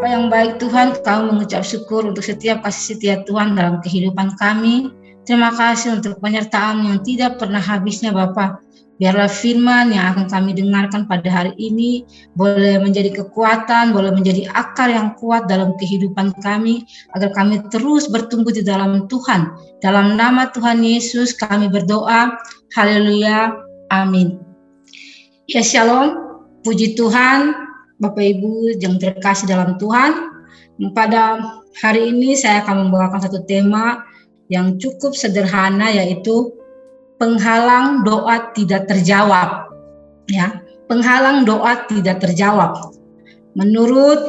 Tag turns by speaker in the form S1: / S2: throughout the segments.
S1: Bapa yang baik Tuhan, kami mengucap syukur untuk setiap kasih setia Tuhan dalam kehidupan kami. Terima kasih untuk penyertaan yang tidak pernah habisnya Bapa. Biarlah firman yang akan kami dengarkan pada hari ini boleh menjadi kekuatan, boleh menjadi akar yang kuat dalam kehidupan kami, agar kami terus bertumbuh di dalam Tuhan. Dalam nama Tuhan Yesus kami berdoa. Haleluya. Amin. Ya, shalom. Puji Tuhan, Bapak Ibu yang terkasih dalam Tuhan. Pada hari ini saya akan membawakan satu tema yang cukup sederhana, yaitu penghalang doa tidak terjawab. Ya, penghalang doa tidak terjawab. Menurut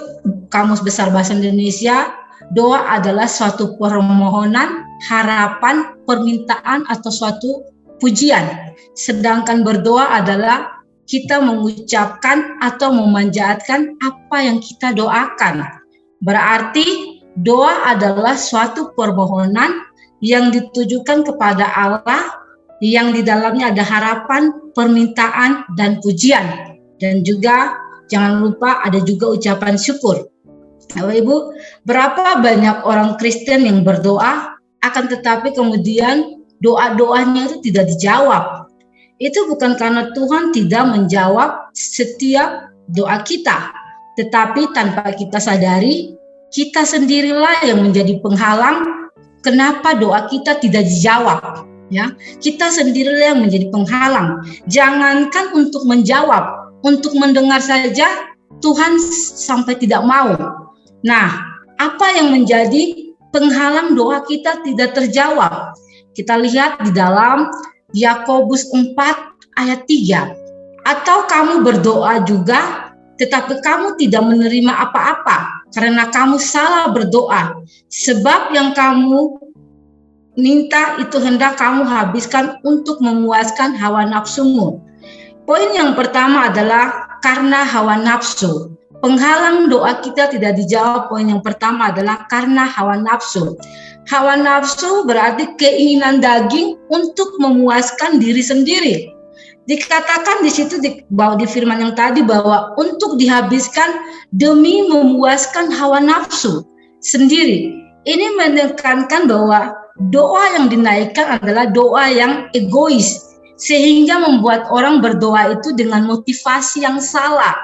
S1: Kamus Besar Bahasa Indonesia, doa adalah suatu permohonan, harapan, permintaan atau suatu pujian. Sedangkan berdoa adalah kita mengucapkan atau memanjatkan apa yang kita doakan. Berarti doa adalah suatu permohonan yang ditujukan kepada Allah, yang di dalamnya ada harapan, permintaan, dan pujian. Dan juga jangan lupa ada juga ucapan syukur. Bapak Ibu, berapa banyak orang Kristen yang berdoa, akan tetapi kemudian doa-doanya itu tidak dijawab. Itu bukan karena Tuhan tidak menjawab setiap doa kita, tetapi tanpa kita sadari, kita sendirilah yang menjadi penghalang kenapa doa kita tidak dijawab. Ya, kita sendirilah yang menjadi penghalang. Jangankan untuk menjawab, untuk mendengar saja Tuhan sampai tidak mau. Nah, apa yang menjadi penghalang doa kita tidak terjawab? Kita lihat di dalam Yakobus 4 ayat 3. Atau kamu berdoa juga, tetapi kamu tidak menerima apa-apa karena kamu salah berdoa. Sebab yang kamu minta itu hendak kamu habiskan untuk memuaskan hawa nafsumu. Poin yang pertama adalah karena hawa nafsu. Penghalang doa kita tidak dijawab. Poin yang pertama adalah karena hawa nafsu. Hawa nafsu berarti keinginan daging untuk memuaskan diri sendiri. Dikatakan di situ di firman yang tadi bahwa untuk dihabiskan demi memuaskan hawa nafsu sendiri. Ini menekankan bahwa doa yang dinaikkan adalah doa yang egois, sehingga membuat orang berdoa itu dengan motivasi yang salah.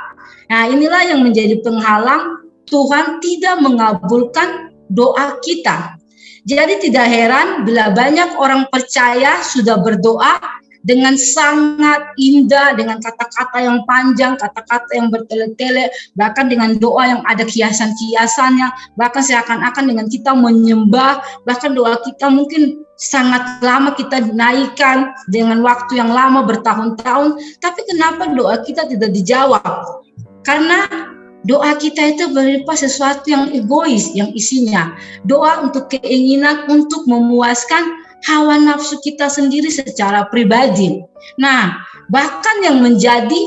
S1: Nah, inilah yang menjadi penghalang Tuhan tidak mengabulkan doa kita. Jadi tidak heran bila banyak orang percaya sudah berdoa dengan sangat indah, dengan kata-kata yang panjang, kata-kata yang bertele-tele, bahkan dengan doa yang ada hiasan-hiasannya, bahkan seakan-akan dengan kita menyembah, bahkan doa kita mungkin sangat lama kita naikkan dengan waktu yang lama bertahun-tahun, tapi kenapa doa kita tidak dijawab? Karena doa kita itu berupa sesuatu yang egois, yang isinya doa untuk keinginan untuk memuaskan hawa nafsu kita sendiri secara pribadi. Nah, bahkan yang menjadi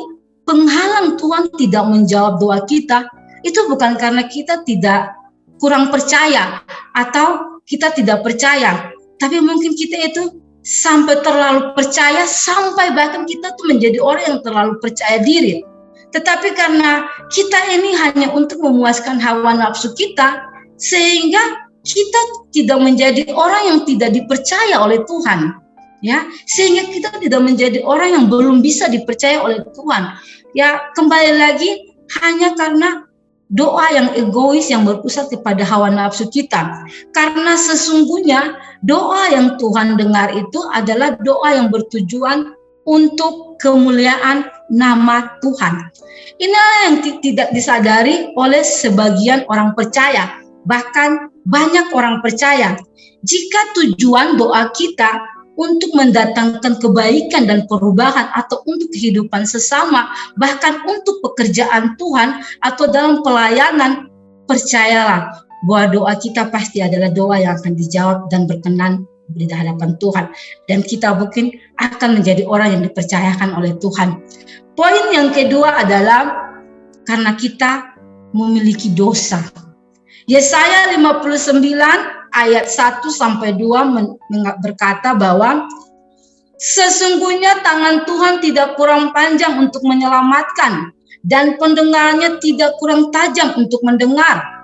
S1: penghalang Tuhan tidak menjawab doa kita, itu bukan karena kita tidak kurang percaya atau kita tidak percaya, tapi mungkin kita itu sampai terlalu percaya, sampai bahkan kita tuh menjadi orang yang terlalu percaya diri. Tetapi karena kita ini hanya untuk memuaskan hawa nafsu kita, sehingga kita tidak menjadi orang yang tidak dipercaya oleh Tuhan, ya, sehingga kita tidak menjadi orang yang belum bisa dipercaya oleh Tuhan. Ya, kembali lagi hanya karena doa yang egois yang berpusat kepada hawa nafsu kita. Karena sesungguhnya doa yang Tuhan dengar itu adalah doa yang bertujuan untuk kemuliaan nama Tuhan. Inilah yang tidak disadari oleh sebagian orang percaya. Bahkan banyak orang percaya, jika tujuan doa kita untuk mendatangkan kebaikan dan perubahan atau untuk kehidupan sesama, bahkan untuk pekerjaan Tuhan atau dalam pelayanan, percayalah bahwa doa kita pasti adalah doa yang akan dijawab dan berkenan di hadapan Tuhan. Dan kita mungkin akan menjadi orang yang dipercayakan oleh Tuhan. Poin yang kedua adalah karena kita memiliki dosa. Yesaya 59 ayat 1-2 berkata bahwa sesungguhnya tangan Tuhan tidak kurang panjang untuk menyelamatkan dan pendengarannya tidak kurang tajam untuk mendengar.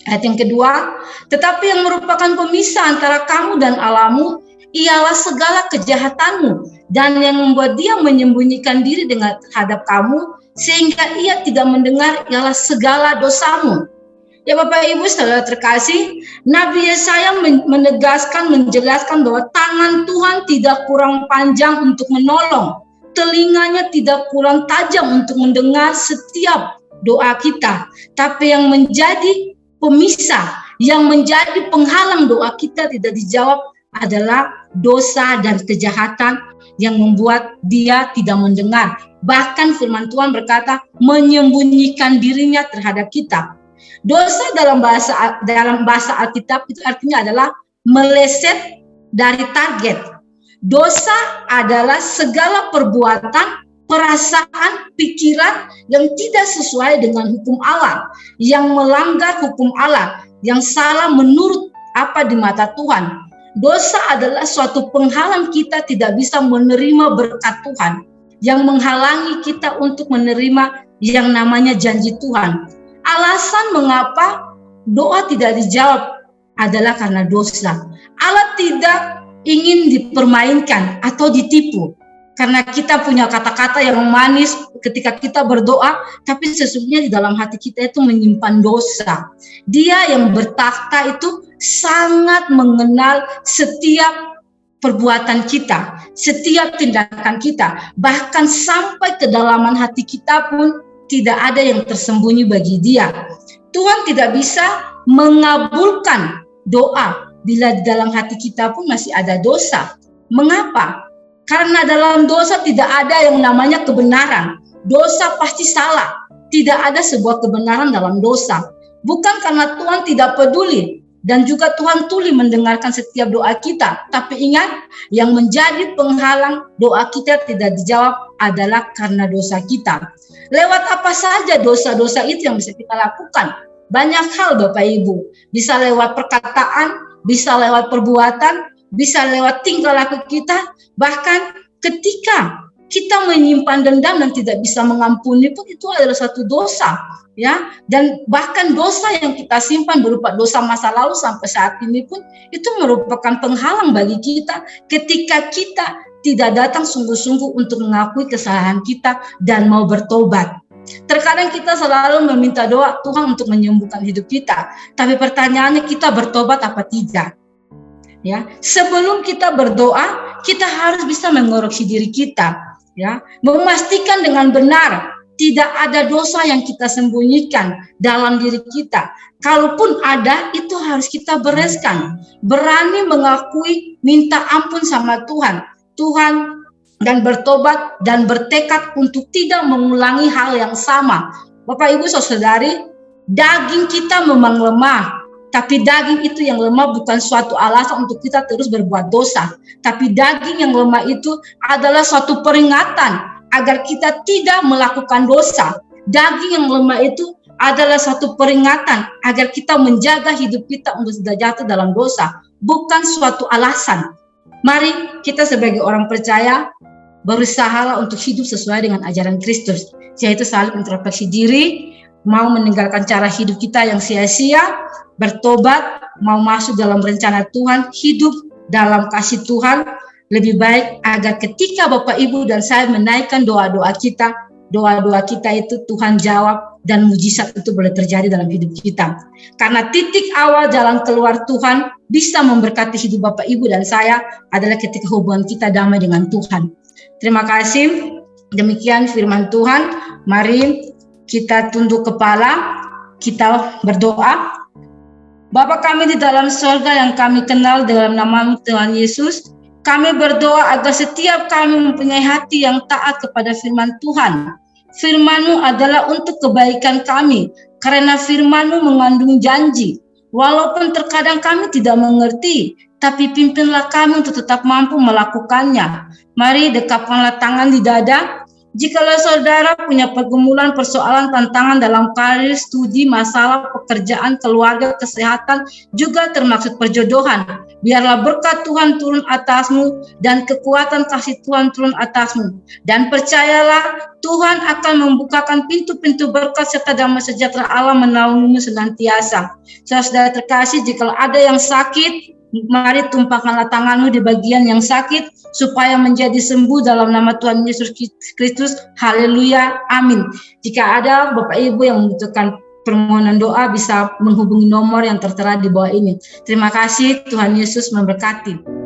S1: Ayat yang kedua, tetapi yang merupakan pemisah antara kamu dan Allahmu ialah segala kejahatanmu, dan yang membuat dia menyembunyikan diri dengan terhadap kamu sehingga ia tidak mendengar ialah segala dosamu. Ya Bapak Ibu saudara terkasih, Nabi Yesaya menegaskan, menjelaskan bahwa tangan Tuhan tidak kurang panjang untuk menolong, telinganya tidak kurang tajam untuk mendengar setiap doa kita, tapi yang menjadi pemisah, yang menjadi penghalang doa kita tidak dijawab adalah dosa dan kejahatan yang membuat dia tidak mendengar. Bahkan firman Tuhan berkata menyembunyikan dirinya terhadap kita. Dosa dalam bahasa Alkitab itu artinya adalah meleset dari target. Dosa adalah segala perbuatan, perasaan, pikiran yang tidak sesuai dengan hukum Allah, yang melanggar hukum Allah, yang salah menurut apa di mata Tuhan. Dosa adalah suatu penghalang kita tidak bisa menerima berkat Tuhan, yang menghalangi kita untuk menerima yang namanya janji Tuhan. Alasan mengapa doa tidak dijawab adalah karena dosa. Allah tidak ingin dipermainkan atau ditipu. Karena kita punya kata-kata yang manis ketika kita berdoa, tapi sesungguhnya di dalam hati kita itu menyimpan dosa. Dia yang bertakhta itu sangat mengenal setiap perbuatan kita, setiap tindakan kita, bahkan sampai kedalaman hati kita pun tidak ada yang tersembunyi bagi Dia. Tuhan tidak bisa mengabulkan doa bila di dalam hati kita pun masih ada dosa. Mengapa? Karena dalam dosa tidak ada yang namanya kebenaran. Dosa pasti salah. Tidak ada sebuah kebenaran dalam dosa. Bukan karena Tuhan tidak peduli dan juga Tuhan tuli mendengarkan setiap doa kita. Tapi ingat, yang menjadi penghalang doa kita tidak dijawab adalah karena dosa kita. Lewat apa saja dosa-dosa itu yang bisa kita lakukan? Banyak hal Bapak Ibu. Bisa lewat perkataan, bisa lewat perbuatan, bisa lewat tingkah laku kita. Bahkan ketika kita menyimpan dendam dan tidak bisa mengampuni pun itu adalah satu dosa, ya. Dan bahkan dosa yang kita simpan berupa dosa masa lalu sampai saat ini pun itu merupakan penghalang bagi kita ketika kita tidak datang sungguh-sungguh untuk mengakui kesalahan kita dan mau bertobat. Terkadang kita selalu meminta doa Tuhan untuk menyembuhkan hidup kita, tapi pertanyaannya kita bertobat apa tidak? Ya, sebelum kita berdoa, kita harus bisa mengoreksi diri kita, ya, memastikan dengan benar tidak ada dosa yang kita sembunyikan dalam diri kita. Kalaupun ada, itu harus kita bereskan. Berani mengakui, minta ampun sama Tuhan, dan bertobat dan bertekad untuk tidak mengulangi hal yang sama. Bapak Ibu Saudari, daging kita memang lemah. Tapi daging itu yang lemah bukan suatu alasan untuk kita terus berbuat dosa. Tapi daging yang lemah itu adalah suatu peringatan agar kita tidak melakukan dosa. Daging yang lemah itu adalah suatu peringatan agar kita menjaga hidup kita untuk tidak jatuh dalam dosa. Bukan suatu alasan. Mari kita sebagai orang percaya berusahalah untuk hidup sesuai dengan ajaran Kristus. Yaitu saling introspeksi diri, mau meninggalkan cara hidup kita yang sia-sia, bertobat, mau masuk dalam rencana Tuhan, hidup dalam kasih Tuhan. Lebih baik agar ketika Bapak Ibu dan saya menaikkan doa-doa kita itu Tuhan jawab dan mujizat itu boleh terjadi dalam hidup kita. Karena titik awal jalan keluar Tuhan bisa memberkati hidup Bapak Ibu dan saya adalah ketika hubungan kita damai dengan Tuhan. Terima kasih. Demikian firman Tuhan. Mari kita tunduk kepala, kita berdoa. Bapa kami di dalam surga yang kami kenal dalam nama Tuhan Yesus, kami berdoa agar setiap kami mempunyai hati yang taat kepada firman Tuhan. Firman-Mu adalah untuk kebaikan kami, karena firman-Mu mengandung janji. Walaupun terkadang kami tidak mengerti, tapi pimpinlah kami untuk tetap mampu melakukannya. Mari dekapkanlah tangan di dada. Jikalau saudara punya pergumulan, persoalan, tantangan dalam karir, studi, masalah, pekerjaan, keluarga, kesehatan, juga termasuk perjodohan, Biarlah berkat Tuhan turun atasmu dan kekuatan kasih Tuhan turun atasmu. Dan percayalah Tuhan akan membukakan pintu-pintu berkat serta damai sejahtera Allah menaungimu senantiasa. Saudara terkasih, jika ada yang sakit, mari tumpahkanlah tanganmu di bagian yang sakit supaya menjadi sembuh dalam nama Tuhan Yesus Kristus. Haleluya, amin. Jika ada Bapak Ibu yang membutuhkan permohonan doa, bisa menghubungi nomor yang tertera di bawah ini. Terima kasih, Tuhan Yesus memberkati.